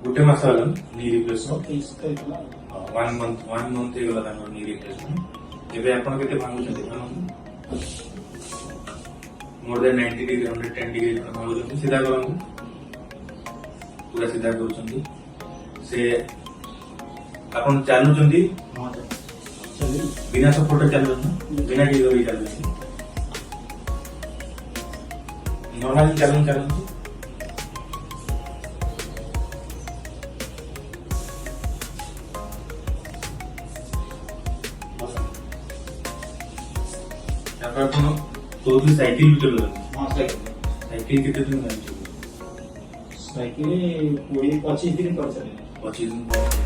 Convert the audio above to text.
गोटे मास होला knee replacement 1 month हे गला तांकर नी रिप्लेसमेंट एबे आपण केते मांगु छथि मोर देन 90 डिग्री 110 डिग्री मांगु छथि सीधा करंतु पूरा सीधा करूछथि से आपण चालू छथि बिना सपोर्ट चालू बिना की गरी चालू नॉर्मल चालू आपण तो साइकिल चलो साइकिल कितने दिन साइकिल 20-25 दिन कर चले 25 दिन